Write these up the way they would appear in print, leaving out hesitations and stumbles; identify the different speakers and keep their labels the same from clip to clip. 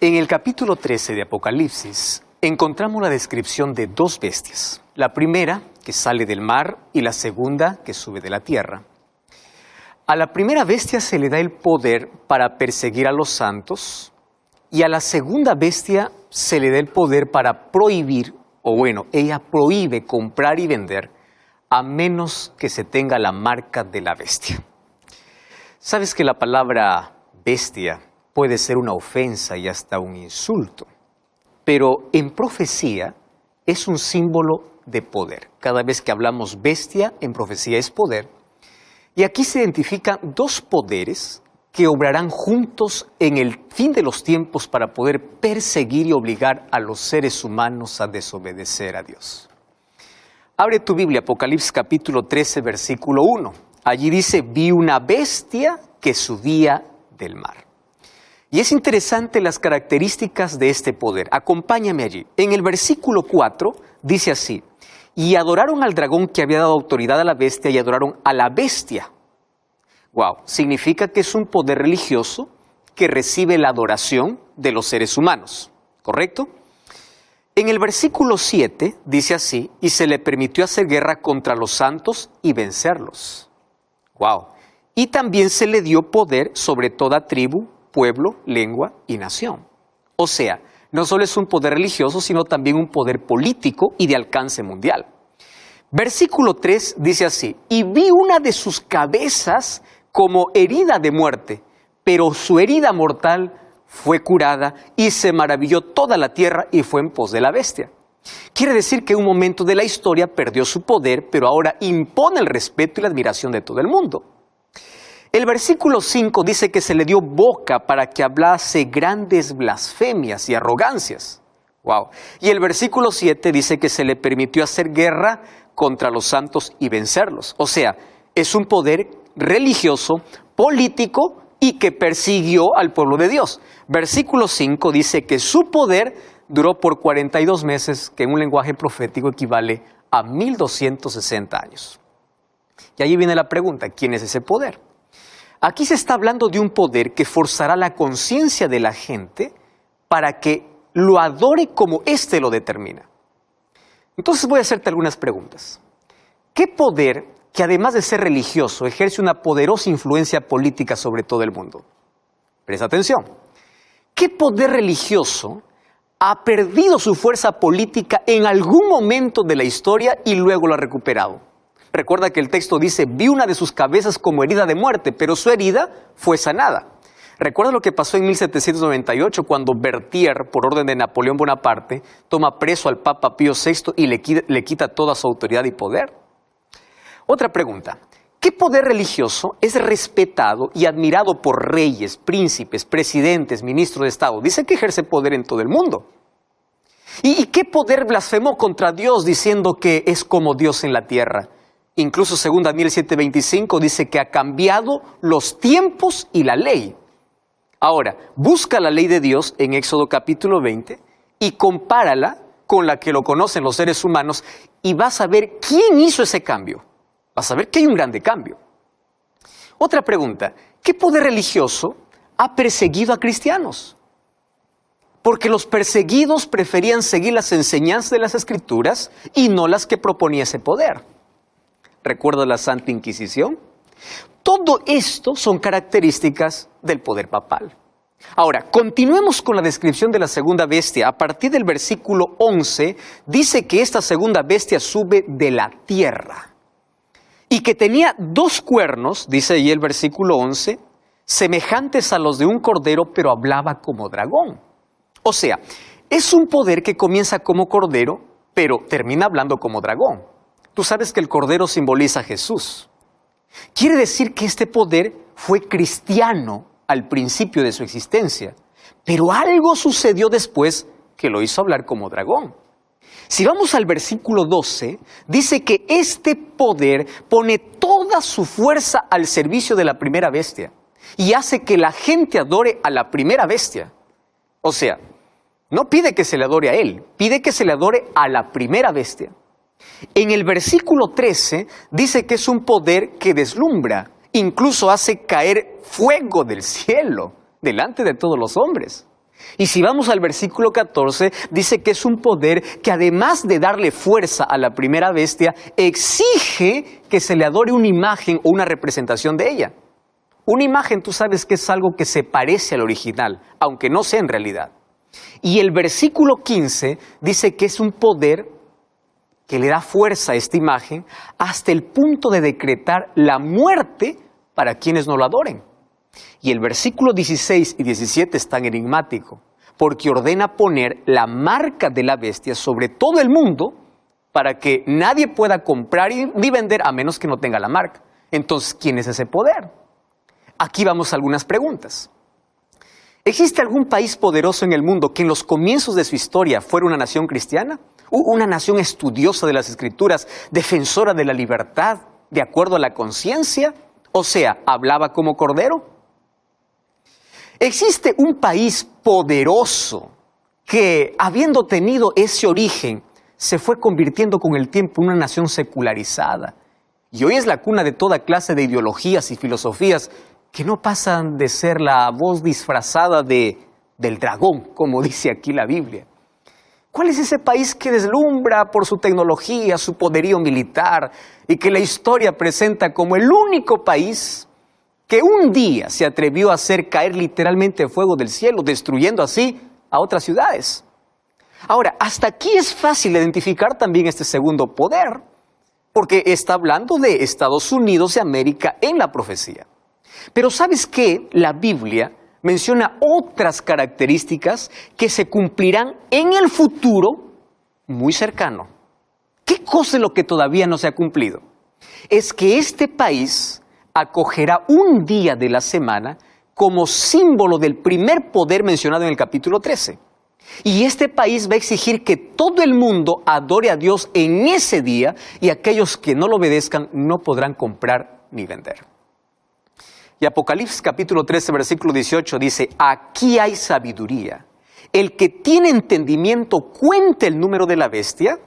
Speaker 1: En el capítulo 13 de Apocalipsis encontramos la descripción de dos bestias. La primera que sale del mar y la segunda que sube de la tierra. A la primera bestia se le da el poder para perseguir a los santos y a la segunda bestia se le da el poder para prohibir, o bueno, ella prohíbe comprar y vender a menos que se tenga la marca de la bestia. ¿Sabes que la palabra bestia puede ser una ofensa y hasta un insulto? Pero en profecía es un símbolo de poder. Cada vez que hablamos bestia, en profecía es poder. Y aquí se identifican dos poderes que obrarán juntos en el fin de los tiempos para poder perseguir y obligar a los seres humanos a desobedecer a Dios. Abre tu Biblia, Apocalipsis capítulo 13, versículo 1. Allí dice, vi una bestia que subía del mar. Y es interesante las características de este poder. Acompáñame allí. En el versículo 4 dice así, y adoraron al dragón que había dado autoridad a la bestia y adoraron a la bestia. Wow, significa que es un poder religioso que recibe la adoración de los seres humanos, ¿correcto? En el versículo 7 dice así, y se le permitió hacer guerra contra los santos y vencerlos. Wow. Y también se le dio poder sobre toda tribu, pueblo, lengua y nación. O sea, no solo es un poder religioso, sino también un poder político y de alcance mundial. Versículo 3 dice así, y vi una de sus cabezas como herida de muerte, pero su herida mortal fue curada y se maravilló toda la tierra y fue en pos de la bestia. Quiere decir que en un momento de la historia perdió su poder, pero ahora impone el respeto y la admiración de todo el mundo. El versículo 5 dice que se le dio boca para que hablase grandes blasfemias y arrogancias. Wow. Y el versículo 7 dice que se le permitió hacer guerra contra los santos y vencerlos. O sea, es un poder religioso, político y que persiguió al pueblo de Dios. Versículo 5 dice que su poder duró por 42 meses, que en un lenguaje profético equivale a 1260 años. Y allí viene la pregunta, ¿quién es ese poder? Aquí se está hablando de un poder que forzará la conciencia de la gente para que lo adore como éste lo determina. Entonces voy a hacerte algunas preguntas. ¿Qué poder, que además de ser religioso, ejerce una poderosa influencia política sobre todo el mundo? Presta atención. ¿Qué poder religioso ha perdido su fuerza política en algún momento de la historia y luego lo ha recuperado? Recuerda que el texto dice, vi una de sus cabezas como herida de muerte, pero su herida fue sanada. Recuerda lo que pasó en 1798 cuando Berthier, por orden de Napoleón Bonaparte, toma preso al Papa Pío VI y le quita toda su autoridad y poder. Otra pregunta, ¿qué poder religioso es respetado y admirado por reyes, príncipes, presidentes, ministros de Estado? Dice que ejerce poder en todo el mundo. ¿Y qué poder blasfemó contra Dios diciendo que es como Dios en la tierra? Incluso según Daniel 7:25 dice que ha cambiado los tiempos y la ley. Ahora, busca la ley de Dios en Éxodo capítulo 20 y compárala con la que lo conocen los seres humanos y vas a ver quién hizo ese cambio. Vas a ver que hay un grande cambio. Otra pregunta, ¿qué poder religioso ha perseguido a cristianos? Porque los perseguidos preferían seguir las enseñanzas de las Escrituras y no las que proponía ese poder. ¿Recuerda la Santa Inquisición? Todo esto son características del poder papal. Ahora, continuemos con la descripción de la segunda bestia. A partir del versículo 11, dice que esta segunda bestia sube de la tierra y que tenía dos cuernos, dice ahí el versículo 11, semejantes a los de un cordero, pero hablaba como dragón. O sea, es un poder que comienza como cordero, pero termina hablando como dragón. Tú sabes que el cordero simboliza a Jesús. Quiere decir que este poder fue cristiano al principio de su existencia, pero algo sucedió después que lo hizo hablar como dragón. Si vamos al versículo 12, dice que este poder pone toda su fuerza al servicio de la primera bestia y hace que la gente adore a la primera bestia. O sea, no pide que se le adore a él, pide que se le adore a la primera bestia. En el versículo 13 dice que es un poder que deslumbra, incluso hace caer fuego del cielo delante de todos los hombres. Y si vamos al versículo 14, dice que es un poder que además de darle fuerza a la primera bestia, exige que se le adore una imagen o una representación de ella. Una imagen, tú sabes que es algo que se parece al original, aunque no sea en realidad. Y el versículo 15 dice que es un poder que le da fuerza a esta imagen hasta el punto de decretar la muerte para quienes no lo adoren. Y el versículo 16 y 17 es tan enigmático, porque ordena poner la marca de la bestia sobre todo el mundo para que nadie pueda comprar ni vender a menos que no tenga la marca. Entonces, ¿quién es ese poder? Aquí vamos a algunas preguntas. ¿Existe algún país poderoso en el mundo que en los comienzos de su historia fuera una nación cristiana? Una nación estudiosa de las Escrituras, defensora de la libertad, de acuerdo a la conciencia, o sea, hablaba como cordero. ¿Existe un país poderoso que, habiendo tenido ese origen, se fue convirtiendo con el tiempo en una nación secularizada? Y hoy es la cuna de toda clase de ideologías y filosofías que no pasan de ser la voz disfrazada del dragón, como dice aquí la Biblia. ¿Cuál es ese país que deslumbra por su tecnología, su poderío militar y que la historia presenta como el único país que un día se atrevió a hacer caer literalmente fuego del cielo, destruyendo así a otras ciudades? Ahora, hasta aquí es fácil identificar también este segundo poder, porque está hablando de Estados Unidos de América en la profecía. Pero ¿sabes qué? La Biblia menciona otras características que se cumplirán en el futuro muy cercano. ¿Qué cosa es lo que todavía no se ha cumplido? Es que este país acogerá un día de la semana como símbolo del primer poder mencionado en el capítulo 13. Y este país va a exigir que todo el mundo adore a Dios en ese día y aquellos que no lo obedezcan no podrán comprar ni vender. Y Apocalipsis capítulo 13, versículo 18 dice, aquí hay sabiduría. El que tiene entendimiento cuente el número de la bestia,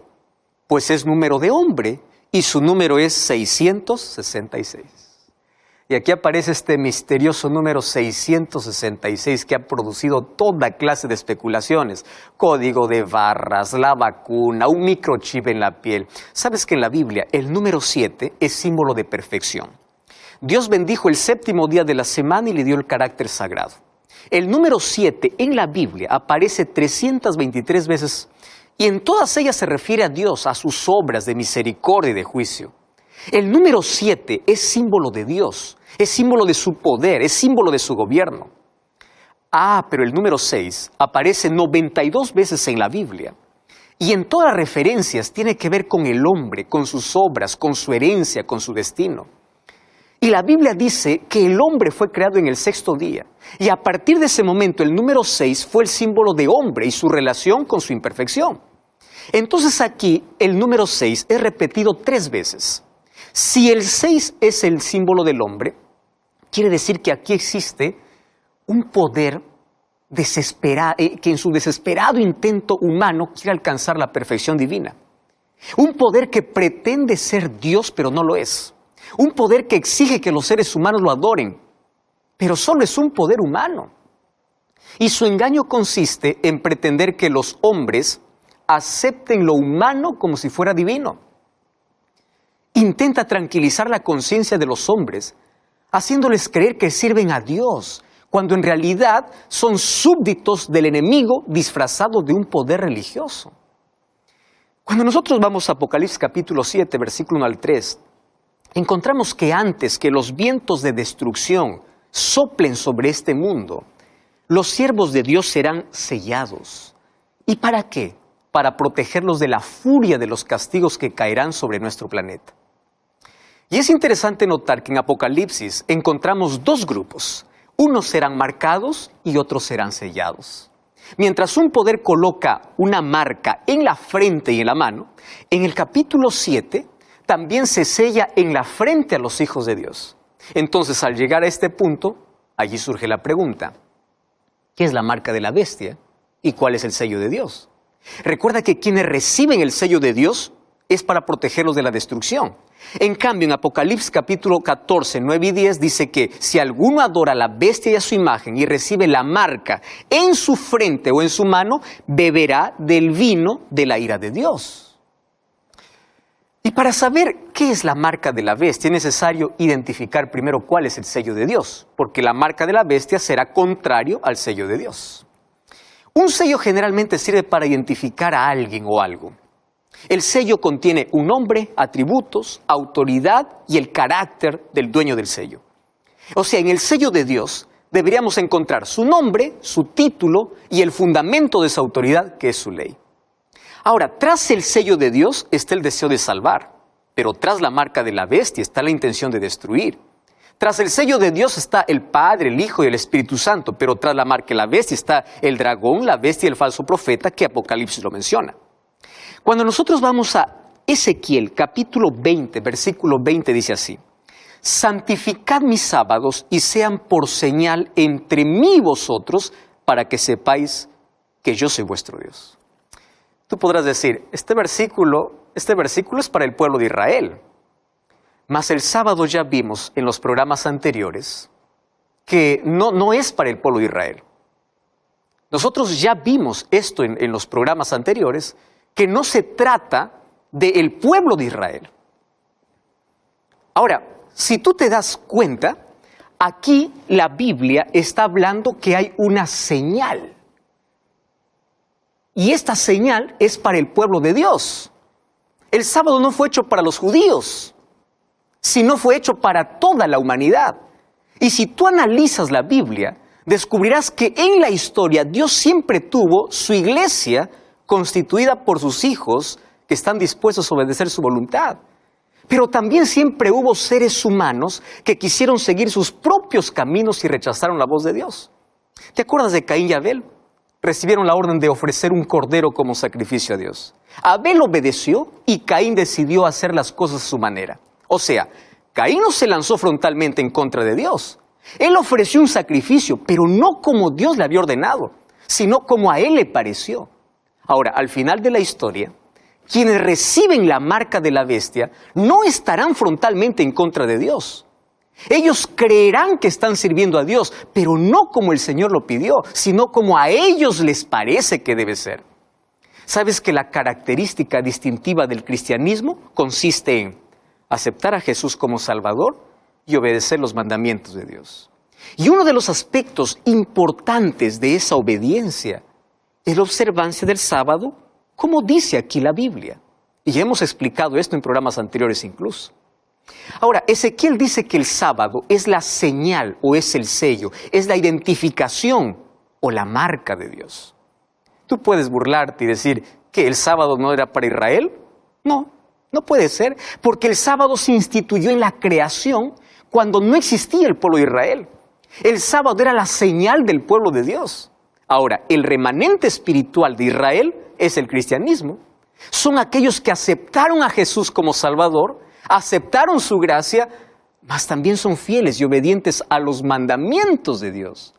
Speaker 1: pues es número de hombre, y su número es 666. Y aquí aparece este misterioso número 666 que ha producido toda clase de especulaciones. Código de barras, la vacuna, un microchip en la piel. ¿Sabes que en la Biblia el número 7 es símbolo de perfección? Dios bendijo el séptimo día de la semana y le dio el carácter sagrado. El número 7 en la Biblia aparece 323 veces y en todas ellas se refiere a Dios, a sus obras de misericordia y de juicio. El número 7 es símbolo de Dios, es símbolo de su poder, es símbolo de su gobierno. Pero el número 6 aparece 92 veces en la Biblia. Y en todas las referencias tiene que ver con el hombre, con sus obras, con su herencia, con su destino. Y la Biblia dice que el hombre fue creado en el sexto día. Y a partir de ese momento el número 6 fue el símbolo de hombre y su relación con su imperfección. Entonces aquí el número 6 es repetido 3 veces. Si el 6 es el símbolo del hombre, quiere decir que aquí existe un poder desesperado, que en su desesperado intento humano quiere alcanzar la perfección divina. Un poder que pretende ser Dios pero no lo es. Un poder que exige que los seres humanos lo adoren, pero solo es un poder humano. Y su engaño consiste en pretender que los hombres acepten lo humano como si fuera divino. Intenta tranquilizar la conciencia de los hombres, haciéndoles creer que sirven a Dios, cuando en realidad son súbditos del enemigo disfrazados de un poder religioso. Cuando nosotros vamos a Apocalipsis capítulo 7, versículo 1 al 3, encontramos que antes que los vientos de destrucción soplen sobre este mundo, los siervos de Dios serán sellados. ¿Y para qué? Para protegerlos de la furia de los castigos que caerán sobre nuestro planeta. Y es interesante notar que en Apocalipsis encontramos 2 grupos. Unos serán marcados y otros serán sellados. Mientras un poder coloca una marca en la frente y en la mano, en el capítulo 7 también se sella en la frente a los hijos de Dios. Entonces, al llegar a este punto, allí surge la pregunta, ¿qué es la marca de la bestia y cuál es el sello de Dios? Recuerda que quienes reciben el sello de Dios es para protegerlos de la destrucción. En cambio, en Apocalipsis capítulo 14, 9 y 10 dice que si alguno adora a la bestia y a su imagen y recibe la marca en su frente o en su mano, beberá del vino de la ira de Dios. Y para saber qué es la marca de la bestia es necesario identificar primero cuál es el sello de Dios, porque la marca de la bestia será contrario al sello de Dios. Un sello generalmente sirve para identificar a alguien o algo. El sello contiene un nombre, atributos, autoridad y el carácter del dueño del sello. O sea, en el sello de Dios deberíamos encontrar su nombre, su título y el fundamento de esa autoridad, que es su ley. Ahora, tras el sello de Dios está el deseo de salvar, pero tras la marca de la bestia está la intención de destruir. Tras el sello de Dios está el Padre, el Hijo y el Espíritu Santo, pero tras la marca de la bestia está el dragón, la bestia y el falso profeta, que Apocalipsis lo menciona. Cuando nosotros vamos a Ezequiel capítulo 20, versículo 20 dice así: santificad mis sábados y sean por señal entre mí y vosotros, para que sepáis que yo soy vuestro Dios. Tú podrás decir, este versículo es para el pueblo de Israel. Mas el sábado ya vimos en los programas anteriores que no es para el pueblo de Israel. Nosotros ya vimos esto en los programas anteriores, que no se trata del pueblo de Israel. Ahora, si tú te das cuenta, aquí la Biblia está hablando que hay una señal. Y esta señal es para el pueblo de Dios. El sábado no fue hecho para los judíos, sino fue hecho para toda la humanidad. Y si tú analizas la Biblia, descubrirás que en la historia Dios siempre tuvo su iglesia constituida por sus hijos que están dispuestos a obedecer su voluntad. Pero también siempre hubo seres humanos que quisieron seguir sus propios caminos y rechazaron la voz de Dios. ¿Te acuerdas de Caín y Abel? Recibieron la orden de ofrecer un cordero como sacrificio a Dios. Abel obedeció y Caín decidió hacer las cosas a su manera. O sea, Caín no se lanzó frontalmente en contra de Dios. Él ofreció un sacrificio, pero no como Dios le había ordenado, sino como a él le pareció. Ahora, al final de la historia, quienes reciben la marca de la bestia no estarán frontalmente en contra de Dios. Ellos creerán que están sirviendo a Dios, pero no como el Señor lo pidió, sino como a ellos les parece que debe ser. ¿Sabes que la característica distintiva del cristianismo consiste en aceptar a Jesús como Salvador y obedecer los mandamientos de Dios? Y uno de los aspectos importantes de esa obediencia es la observancia del sábado, como dice aquí la Biblia. Y hemos explicado esto en programas anteriores incluso. Ahora, Ezequiel dice que el sábado es la señal o es el sello, es la identificación o la marca de Dios. Tú puedes burlarte y decir que el sábado no era para Israel. No puede ser, porque el sábado se instituyó en la creación cuando no existía el pueblo de Israel. El sábado era la señal del pueblo de Dios. Ahora, el remanente espiritual de Israel es el cristianismo. Son aquellos que aceptaron a Jesús como Salvador, aceptaron su gracia, mas también son fieles y obedientes a los mandamientos de Dios.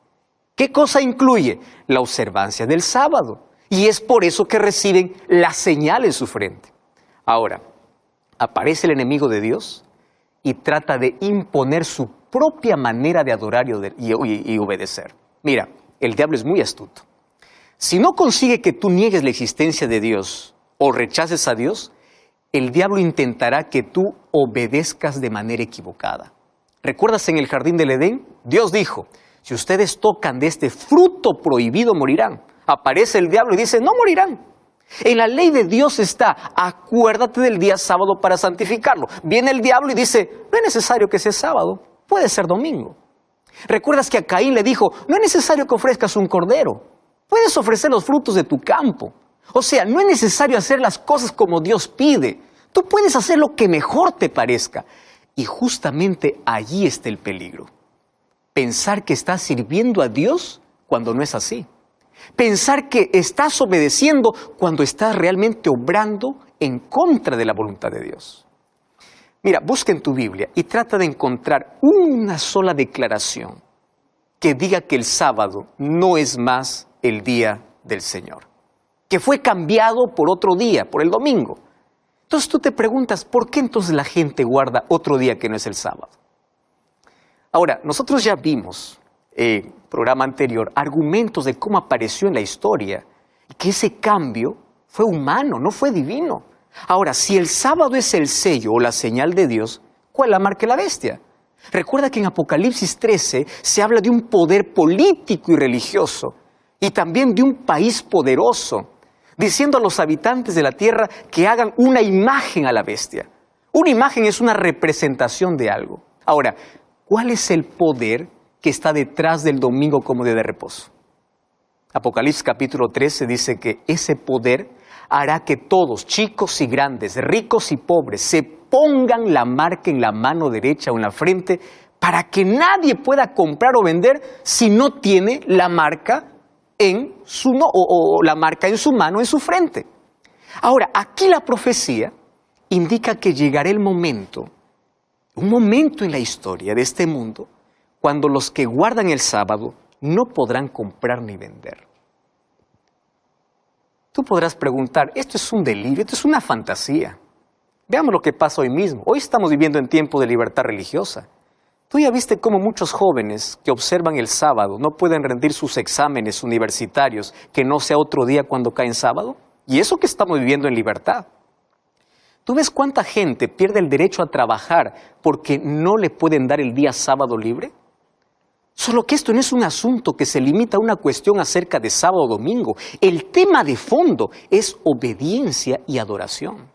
Speaker 1: ¿Qué cosa incluye? La observancia del sábado. Y es por eso que reciben la señal en su frente. Ahora, aparece el enemigo de Dios y trata de imponer su propia manera de adorar y obedecer. Mira, el diablo es muy astuto. Si no consigue que tú niegues la existencia de Dios o rechaces a Dios, el diablo intentará que tú obedezcas de manera equivocada. ¿Recuerdas en el jardín del Edén? Dios dijo, si ustedes tocan de este fruto prohibido morirán. Aparece el diablo y dice, no morirán. En la ley de Dios está, acuérdate del día sábado para santificarlo. Viene el diablo y dice, no es necesario que sea sábado, puede ser domingo. ¿Recuerdas que a Caín le dijo, no es necesario que ofrezcas un cordero, puedes ofrecer los frutos de tu campo? O sea, no es necesario hacer las cosas como Dios pide. Tú puedes hacer lo que mejor te parezca. Y justamente allí está el peligro. Pensar que estás sirviendo a Dios cuando no es así. Pensar que estás obedeciendo cuando estás realmente obrando en contra de la voluntad de Dios. Mira, busca en tu Biblia y trata de encontrar una sola declaración que diga que el sábado no es más el día del Señor, que fue cambiado por otro día, por el domingo. Entonces tú te preguntas, ¿por qué entonces la gente guarda otro día que no es el sábado? Ahora, nosotros ya vimos en el programa anterior argumentos de cómo apareció en la historia y que ese cambio fue humano, no fue divino. Ahora, si el sábado es el sello o la señal de Dios, ¿cuál la marca de la bestia? Recuerda que en Apocalipsis 13 se habla de un poder político y religioso y también de un país poderoso, diciendo a los habitantes de la tierra que hagan una imagen a la bestia. Una imagen es una representación de algo. Ahora, ¿cuál es el poder que está detrás del domingo como día de reposo? Apocalipsis capítulo 13 dice que ese poder hará que todos, chicos y grandes, ricos y pobres, se pongan la marca en la mano derecha o en la frente para que nadie pueda comprar o vender si no tiene la marca en su, o la marca en su mano, en su frente. Ahora, aquí la profecía indica que llegará el momento, un momento en la historia de este mundo, cuando los que guardan el sábado no podrán comprar ni vender. Tú podrás preguntar, esto es un delirio, esto es una fantasía. Veamos lo que pasa hoy mismo. Hoy estamos viviendo en tiempo de libertad religiosa. Tú ya viste cómo muchos jóvenes que observan el sábado no pueden rendir sus exámenes universitarios que no sea otro día cuando cae en sábado. Y eso que estamos viviendo en libertad. ¿Tú ves cuánta gente pierde el derecho a trabajar porque no le pueden dar el día sábado libre? Solo que esto no es un asunto que se limita a una cuestión acerca de sábado o domingo. El tema de fondo es obediencia y adoración.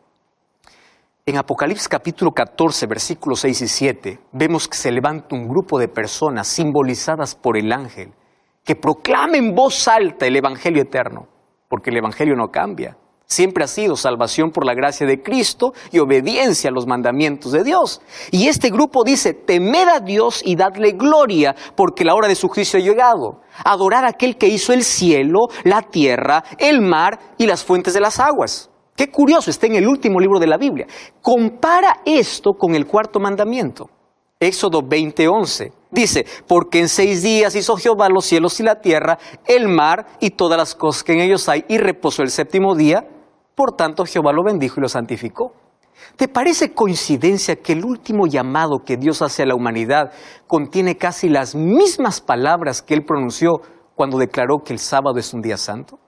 Speaker 1: En Apocalipsis capítulo 14, versículos 6 y 7, vemos que se levanta un grupo de personas simbolizadas por el ángel que proclama en voz alta el evangelio eterno, porque el evangelio no cambia. Siempre ha sido salvación por la gracia de Cristo y obediencia a los mandamientos de Dios. Y este grupo dice, temed a Dios y dadle gloria, porque la hora de su juicio ha llegado. Adorad a aquel que hizo el cielo, la tierra, el mar y las fuentes de las aguas. Qué curioso, está en el último libro de la Biblia. Compara esto con el cuarto mandamiento. Éxodo 20:11. Dice, porque en 6 días hizo Jehová los cielos y la tierra, el mar y todas las cosas que en ellos hay, y reposó el 7º día. Por tanto, Jehová lo bendijo y lo santificó. ¿Te parece coincidencia que el último llamado que Dios hace a la humanidad contiene casi las mismas palabras que Él pronunció cuando declaró que el sábado es un día santo?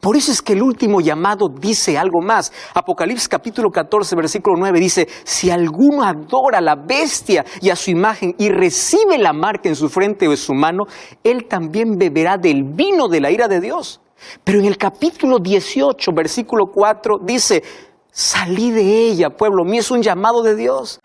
Speaker 1: Por eso es que el último llamado dice algo más. Apocalipsis capítulo 14, versículo 9 dice, si alguno adora a la bestia y a su imagen y recibe la marca en su frente o en su mano, él también beberá del vino de la ira de Dios. Pero en el capítulo 18, versículo 4 dice, salí de ella, pueblo mío, es un llamado de Dios.